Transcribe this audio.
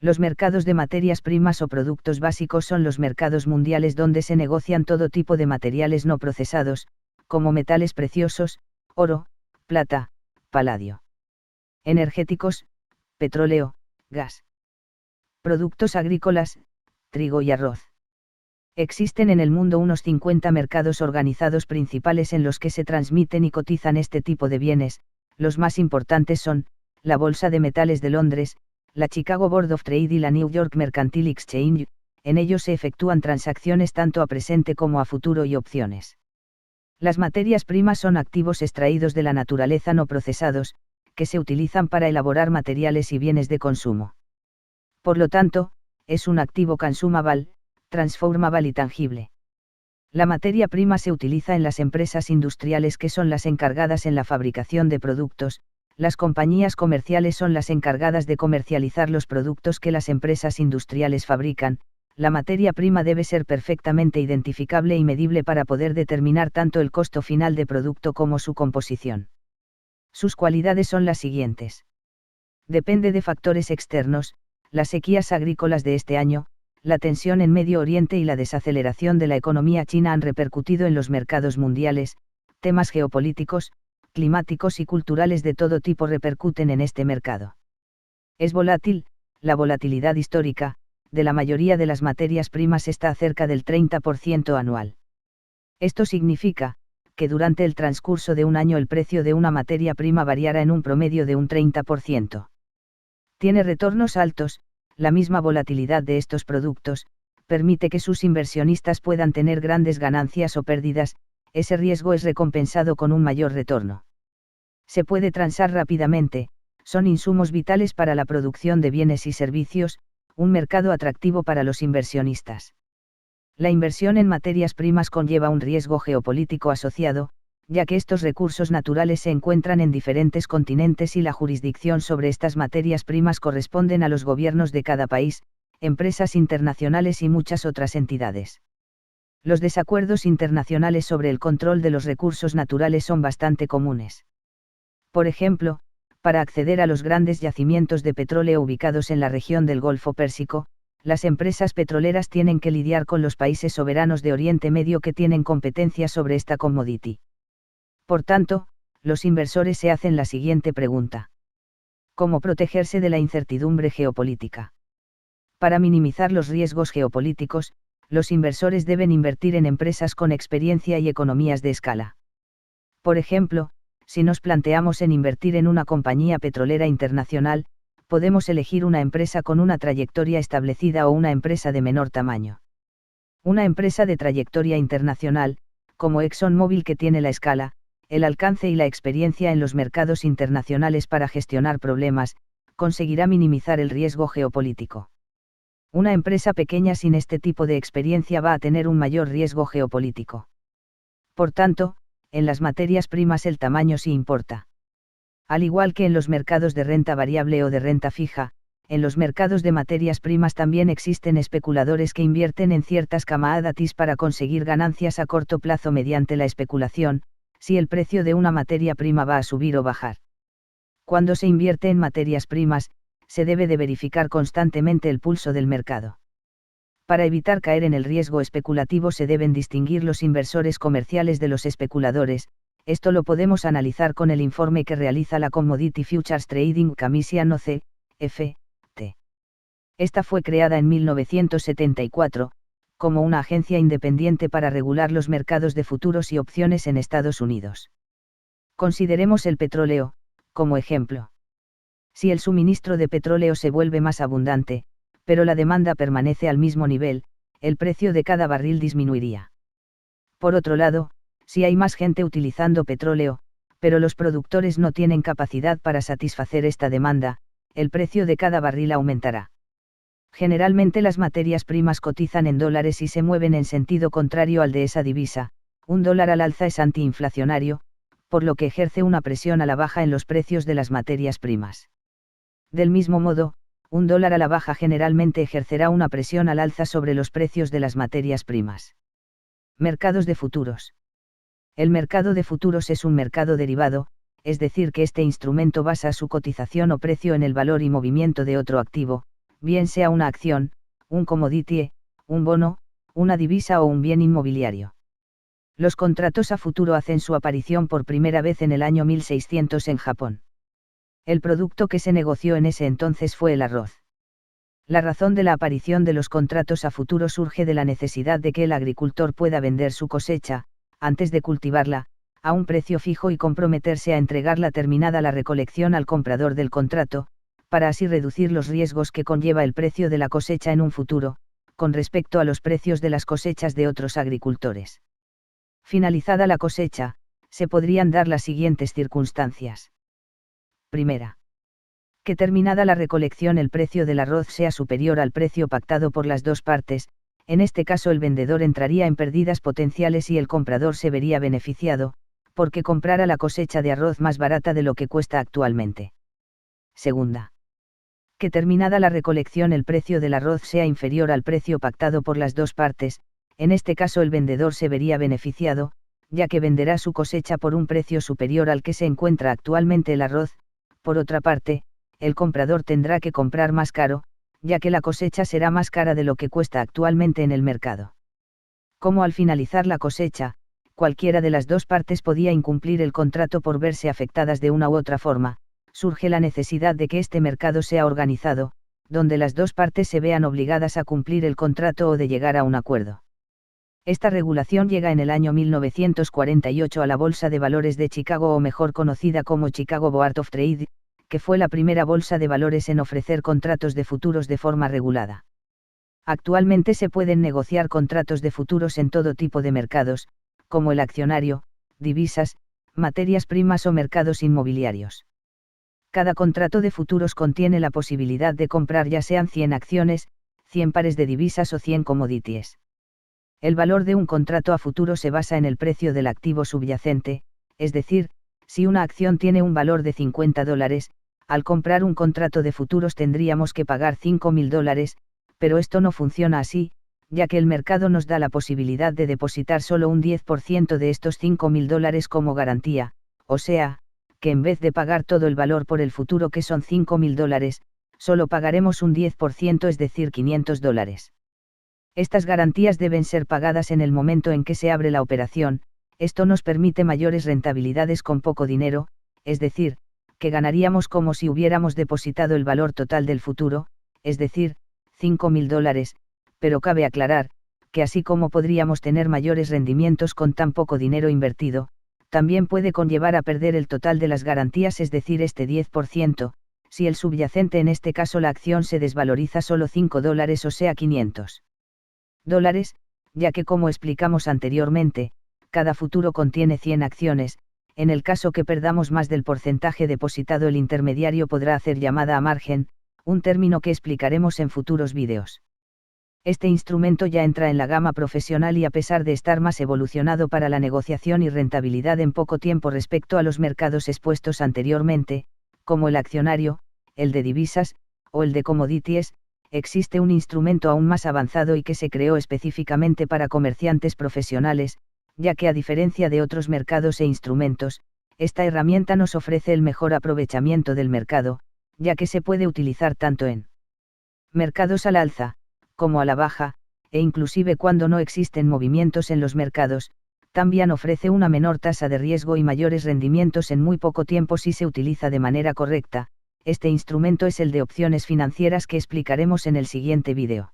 Los mercados de materias primas o productos básicos son los mercados mundiales donde se negocian todo tipo de materiales no procesados, como metales preciosos, oro, plata, paladio. Energéticos, petróleo, gas. Productos agrícolas, trigo y arroz. Existen en el mundo unos 50 mercados organizados principales en los que se transmiten y cotizan este tipo de bienes. Los más importantes son, la Bolsa de Metales de Londres, la Chicago Board of Trade y la New York Mercantile Exchange. En ellos se efectúan transacciones tanto a presente como a futuro y opciones. Las materias primas son activos extraídos de la naturaleza no procesados, que se utilizan para elaborar materiales y bienes de consumo. Por lo tanto, es un activo consumable, transformable y tangible. La materia prima se utiliza en las empresas industriales que son las encargadas en la fabricación de productos. Las compañías comerciales son las encargadas de comercializar los productos que las empresas industriales fabrican. La materia prima debe ser perfectamente identificable y medible para poder determinar tanto el costo final de producto como su composición. Sus cualidades son las siguientes. Depende de factores externos, las sequías agrícolas de este año, la tensión en Medio Oriente y la desaceleración de la economía china han repercutido en los mercados mundiales. Temas geopolíticos, climáticos y culturales de todo tipo repercuten en este mercado. Es volátil. La volatilidad histórica de la mayoría de las materias primas está cerca del 30% anual. Esto significa que durante el transcurso de un año el precio de una materia prima variará en un promedio de un 30%. Tiene retornos altos. La misma volatilidad de estos productos permite que sus inversionistas puedan tener grandes ganancias o pérdidas. Ese riesgo es recompensado con un mayor retorno. Se puede transar rápidamente, son insumos vitales para la producción de bienes y servicios, un mercado atractivo para los inversionistas. La inversión en materias primas conlleva un riesgo geopolítico asociado, ya que estos recursos naturales se encuentran en diferentes continentes y la jurisdicción sobre estas materias primas corresponden a los gobiernos de cada país, empresas internacionales y muchas otras entidades. Los desacuerdos internacionales sobre el control de los recursos naturales son bastante comunes. Por ejemplo, para acceder a los grandes yacimientos de petróleo ubicados en la región del Golfo Pérsico, las empresas petroleras tienen que lidiar con los países soberanos de Oriente Medio que tienen competencia sobre esta commodity. Por tanto, los inversores se hacen la siguiente pregunta. ¿Cómo protegerse de la incertidumbre geopolítica? Para minimizar los riesgos geopolíticos, los inversores deben invertir en empresas con experiencia y economías de escala. Por ejemplo, si nos planteamos en invertir en una compañía petrolera internacional, podemos elegir una empresa con una trayectoria establecida o una empresa de menor tamaño. Una empresa de trayectoria internacional, como ExxonMobil que tiene la escala, el alcance y la experiencia en los mercados internacionales para gestionar problemas, conseguirá minimizar el riesgo geopolítico. Una empresa pequeña sin este tipo de experiencia va a tener un mayor riesgo geopolítico. Por tanto, en las materias primas el tamaño sí importa. Al igual que en los mercados de renta variable o de renta fija, en los mercados de materias primas también existen especuladores que invierten en ciertas commodities para conseguir ganancias a corto plazo mediante la especulación, si el precio de una materia prima va a subir o bajar. Cuando se invierte en materias primas, se debe de verificar constantemente el pulso del mercado. Para evitar caer en el riesgo especulativo se deben distinguir los inversores comerciales de los especuladores. Esto lo podemos analizar con el informe que realiza la Commodity Futures Trading Commission o CFT. Esta fue creada en 1974, como una agencia independiente para regular los mercados de futuros y opciones en Estados Unidos. Consideremos el petróleo, como ejemplo. Si el suministro de petróleo se vuelve más abundante, pero la demanda permanece al mismo nivel, el precio de cada barril disminuiría. Por otro lado, si hay más gente utilizando petróleo, pero los productores no tienen capacidad para satisfacer esta demanda, el precio de cada barril aumentará. Generalmente las materias primas cotizan en dólares y se mueven en sentido contrario al de esa divisa. Un dólar al alza es antiinflacionario, por lo que ejerce una presión a la baja en los precios de las materias primas. Del mismo modo, un dólar a la baja generalmente ejercerá una presión al alza sobre los precios de las materias primas. Mercados de futuros. El mercado de futuros es un mercado derivado, es decir que este instrumento basa su cotización o precio en el valor y movimiento de otro activo, bien sea una acción, un commodity, un bono, una divisa o un bien inmobiliario. Los contratos a futuro hacen su aparición por primera vez en el año 1600 en Japón. El producto que se negoció en ese entonces fue el arroz. La razón de la aparición de los contratos a futuro surge de la necesidad de que el agricultor pueda vender su cosecha, antes de cultivarla, a un precio fijo y comprometerse a entregarla terminada la recolección al comprador del contrato, para así reducir los riesgos que conlleva el precio de la cosecha en un futuro, con respecto a los precios de las cosechas de otros agricultores. Finalizada la cosecha, se podrían dar las siguientes circunstancias. Primera. Que terminada la recolección el precio del arroz sea superior al precio pactado por las dos partes, en este caso el vendedor entraría en pérdidas potenciales y el comprador se vería beneficiado, porque comprara la cosecha de arroz más barata de lo que cuesta actualmente. Segunda. Que terminada la recolección el precio del arroz sea inferior al precio pactado por las dos partes, en este caso el vendedor se vería beneficiado, ya que venderá su cosecha por un precio superior al que se encuentra actualmente el arroz. Por otra parte, el comprador tendrá que comprar más caro, ya que la cosecha será más cara de lo que cuesta actualmente en el mercado. Como al finalizar la cosecha, cualquiera de las dos partes podía incumplir el contrato por verse afectadas de una u otra forma, surge la necesidad de que este mercado sea organizado, donde las dos partes se vean obligadas a cumplir el contrato o de llegar a un acuerdo. Esta regulación llega en el año 1948 a la Bolsa de Valores de Chicago, o mejor conocida como Chicago Board of Trade, que fue la primera bolsa de valores en ofrecer contratos de futuros de forma regulada. Actualmente se pueden negociar contratos de futuros en todo tipo de mercados, como el accionario, divisas, materias primas o mercados inmobiliarios. Cada contrato de futuros contiene la posibilidad de comprar ya sean 100 acciones, 100 pares de divisas o 100 commodities. El valor de un contrato a futuro se basa en el precio del activo subyacente, es decir, si una acción tiene un valor de $50, al comprar un contrato de futuros tendríamos que pagar $5.000, pero esto no funciona así, ya que el mercado nos da la posibilidad de depositar solo un 10% de estos $5.000 como garantía, o sea, que en vez de pagar todo el valor por el futuro, que son $5.000, solo pagaremos un 10%, es decir, $500. Estas garantías deben ser pagadas en el momento en que se abre la operación. Esto nos permite mayores rentabilidades con poco dinero, es decir, que ganaríamos como si hubiéramos depositado el valor total del futuro, es decir, $5.000, pero cabe aclarar, que así como podríamos tener mayores rendimientos con tan poco dinero invertido, también puede conllevar a perder el total de las garantías, es decir, este 10%, si el subyacente, en este caso la acción, se desvaloriza solo $5, o sea $500, ya que, como explicamos anteriormente, cada futuro contiene 100 acciones. En el caso que perdamos más del porcentaje depositado, el intermediario podrá hacer llamada a margen, un término que explicaremos en futuros vídeos. Este instrumento ya entra en la gama profesional y, a pesar de estar más evolucionado para la negociación y rentabilidad en poco tiempo respecto a los mercados expuestos anteriormente, como el accionario, el de divisas, o el de commodities, existe un instrumento aún más avanzado y que se creó específicamente para comerciantes profesionales, ya que, a diferencia de otros mercados e instrumentos, esta herramienta nos ofrece el mejor aprovechamiento del mercado, ya que se puede utilizar tanto en mercados al alza, como a la baja, e inclusive cuando no existen movimientos en los mercados. También ofrece una menor tasa de riesgo y mayores rendimientos en muy poco tiempo si se utiliza de manera correcta. Este instrumento es el de opciones financieras, que explicaremos en el siguiente vídeo.